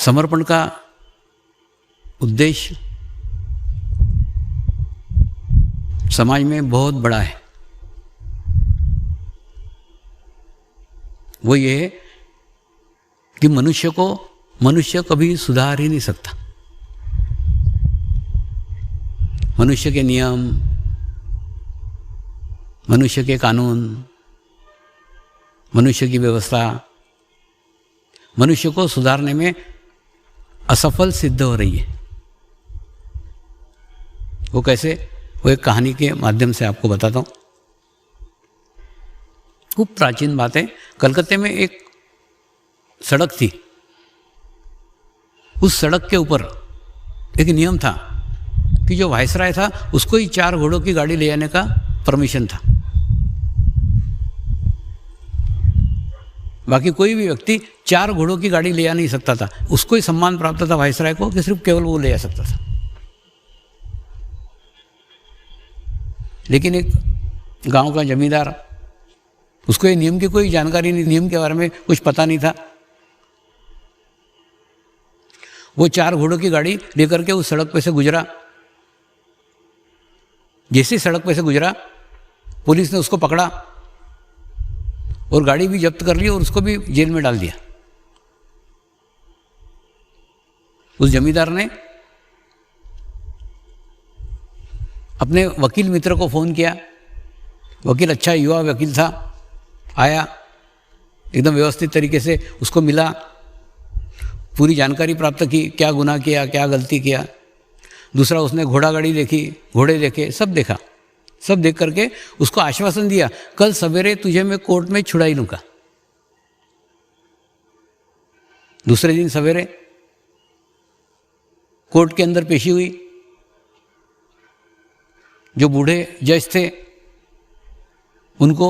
समर्पण का उद्देश्य समाज में बहुत बड़ा है। वो ये है कि मनुष्य कभी सुधार ही नहीं सकता। मनुष्य के नियम, मनुष्य के कानून, मनुष्य की व्यवस्था मनुष्य को सुधारने में असफल सिद्ध हो रही है। वो कैसे? वो एक कहानी के माध्यम से आपको बताता हूँ। खूब प्राचीन बात है। कलकत्ते में एक सड़क थी। उस सड़क के ऊपर एक नियम था कि जो वायसराय था उसको ही 4 घोड़ों की गाड़ी ले जाने का परमिशन था। बाकी कोई भी व्यक्ति 4 घोड़ों की गाड़ी ले जा नहीं सकता था। उसको ही सम्मान प्राप्त था वायसराय को कि सिर्फ केवल वो ले जा सकता था। लेकिन एक गांव का जमींदार, उसको ये नियम की कोई जानकारी नहीं, नियम के बारे में कुछ पता नहीं था। वो 4 घोड़ों की गाड़ी लेकर के उस सड़क पे से गुजरा। जैसी सड़क पे से गुजरा, पुलिस ने उसको पकड़ा और गाड़ी भी जब्त कर ली और उसको भी जेल में डाल दिया। उस जमींदार ने अपने वकील मित्र को फ़ोन किया। वकील अच्छा युवा वकील था, आया, एकदम व्यवस्थित तरीके से उसको मिला, पूरी जानकारी प्राप्त की, क्या गुनाह किया, क्या गलती किया। दूसरा, उसने घोड़ा गाड़ी देखी, घोड़े देखे, सब देखा। सब देख करके उसको आश्वासन दिया, कल सवेरे तुझे मैं कोर्ट में छुड़ाई लूँगा। दूसरे दिन सवेरे कोर्ट के अंदर पेशी हुई। जो बूढ़े जज थे उनको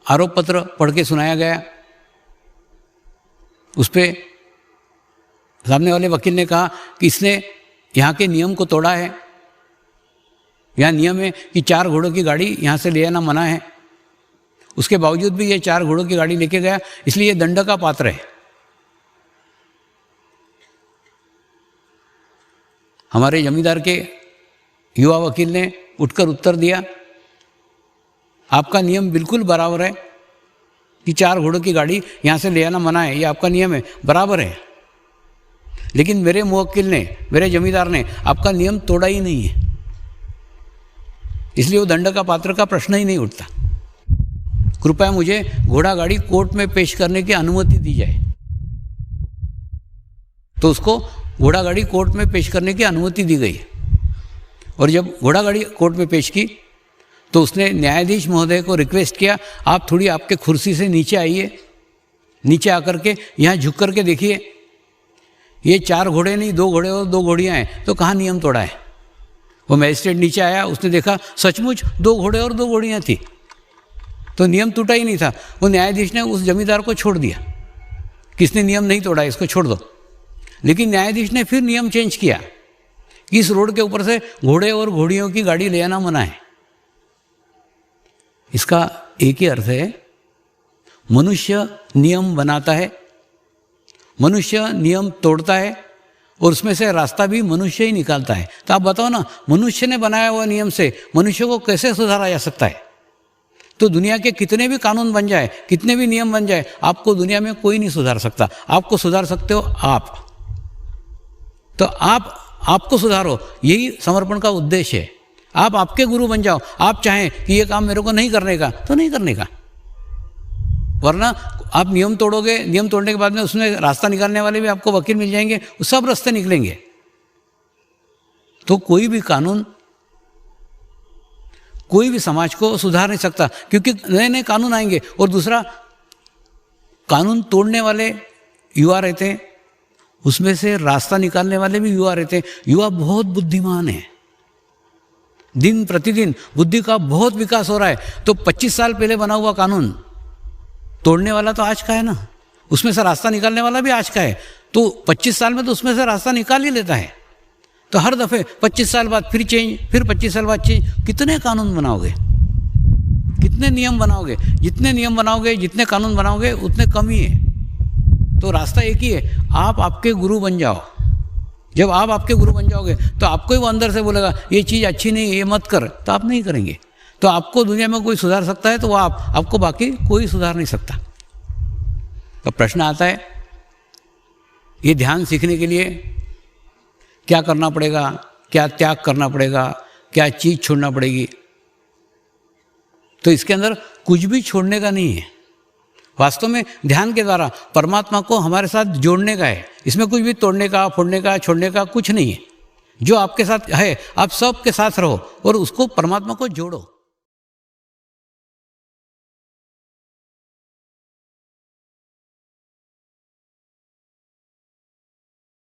आरोप पत्र पढ़ के सुनाया गया। उस पर सामने वाले वकील ने कहा कि इसने यहाँ के नियम को तोड़ा है। यहाँ नियम है कि 4 घोड़ों की गाड़ी यहाँ से ले आना मना है। उसके बावजूद भी ये 4 घोड़ों की गाड़ी लेके गया, इसलिए ये दंड का पात्र है। हमारे जमींदार के युवा वकील ने उठकर उत्तर दिया, आपका नियम बिल्कुल बराबर है कि 4 घोड़ों की गाड़ी यहाँ से ले आना मना है, ये आपका नियम है, बराबर है। लेकिन मेरे मुवक्किल ने, मेरे जमींदार ने आपका नियम तोड़ा ही नहीं है, इसलिए वो दंड का पात्र का प्रश्न ही नहीं उठता। कृपया मुझे घोड़ा गाड़ी कोर्ट में पेश करने की अनुमति दी जाए। तो उसको घोड़ा गाड़ी कोर्ट में पेश करने की अनुमति दी गई। और जब घोड़ा गाड़ी कोर्ट में पेश की तो उसने न्यायाधीश महोदय को रिक्वेस्ट किया, आप थोड़ी आपके कुर्सी से नीचे आइए, नीचे आकर के यहाँ झुक कर के देखिए, ये 4 घोड़े नहीं, 2 घोड़े और 2 घोड़ियाँ हैं, तो कहाँ नियम तोड़ा है। वो मजिस्ट्रेट नीचे आया, उसने देखा सचमुच 2 घोड़े और 2 घोड़ियाँ थी, तो नियम टूटा ही नहीं था। वो न्यायाधीश ने उस जमींदार को छोड़ दिया, किसने नियम नहीं तोड़ा, इसको छोड़ दो। लेकिन न्यायाधीश ने फिर नियम चेंज किया कि इस रोड के ऊपर से घोड़े और घोड़ियों की गाड़ी ले आना मना है। इसका एक ही अर्थ है, मनुष्य नियम बनाता है, मनुष्य नियम तोड़ता है और उसमें से रास्ता भी मनुष्य ही निकालता है। तो आप बताओ ना, मनुष्य ने बनाया हुआ नियम से मनुष्य को कैसे सुधारा जा सकता है? तो दुनिया के कितने भी कानून बन जाए, कितने भी नियम बन जाए, आपको दुनिया में कोई नहीं सुधार सकता। आपको सुधार सकते हो आप। तो आपको सुधारो, यही समर्पण का उद्देश्य है। आप आपके गुरु बन जाओ। आप चाहें कि ये काम मेरे को नहीं करने का, तो नहीं करने का। वरना आप नियम तोड़ोगे, नियम तोड़ने के बाद में उसमें रास्ता निकालने वाले भी आपको वकील मिल जाएंगे, वो सब रास्ते निकलेंगे। तो कोई भी कानून कोई भी समाज को सुधार नहीं सकता, क्योंकि नए नए कानून आएंगे। और दूसरा, कानून तोड़ने वाले युवा रहते हैं, उसमें से रास्ता निकालने वाले भी युवा रहते हैं। युवा बहुत बुद्धिमान है, दिन प्रतिदिन बुद्धि का बहुत विकास हो रहा है। तो 25 साल पहले बना हुआ कानून तोड़ने वाला तो आज का है ना, उसमें से रास्ता निकालने वाला भी आज का है। तो 25 साल में तो उसमें से रास्ता निकाल ही लेता है। तो हर दफ़े 25 साल बाद फिर चेंज, फिर 25 साल बाद चेंज। कितने कानून बनाओगे, कितने नियम बनाओगे? जितने नियम बनाओगे, जितने कानून बनाओगे, उतने कम ही है। तो रास्ता एक ही है, आप आपके गुरु बन जाओ। जब आप आपके गुरु बन जाओगे तो आपको ही वो अंदर से बोलेगा ये चीज़ अच्छी नहीं है, ये मत कर, तो आप नहीं करेंगे। तो आपको दुनिया में कोई सुधार सकता है तो वो आपको बाकी कोई सुधार नहीं सकता। तो प्रश्न आता है, ये ध्यान सीखने के लिए क्या करना पड़ेगा, क्या त्याग करना पड़ेगा, क्या चीज़ छोड़ना पड़ेगी? तो इसके अंदर कुछ भी छोड़ने का नहीं है। वास्तव में ध्यान के द्वारा परमात्मा को हमारे साथ जोड़ने का है। इसमें कुछ भी तोड़ने का, फोड़ने का, छोड़ने का कुछ नहीं है। जो आपके साथ है आप सब के साथ रहो और उसको परमात्मा को जोड़ो।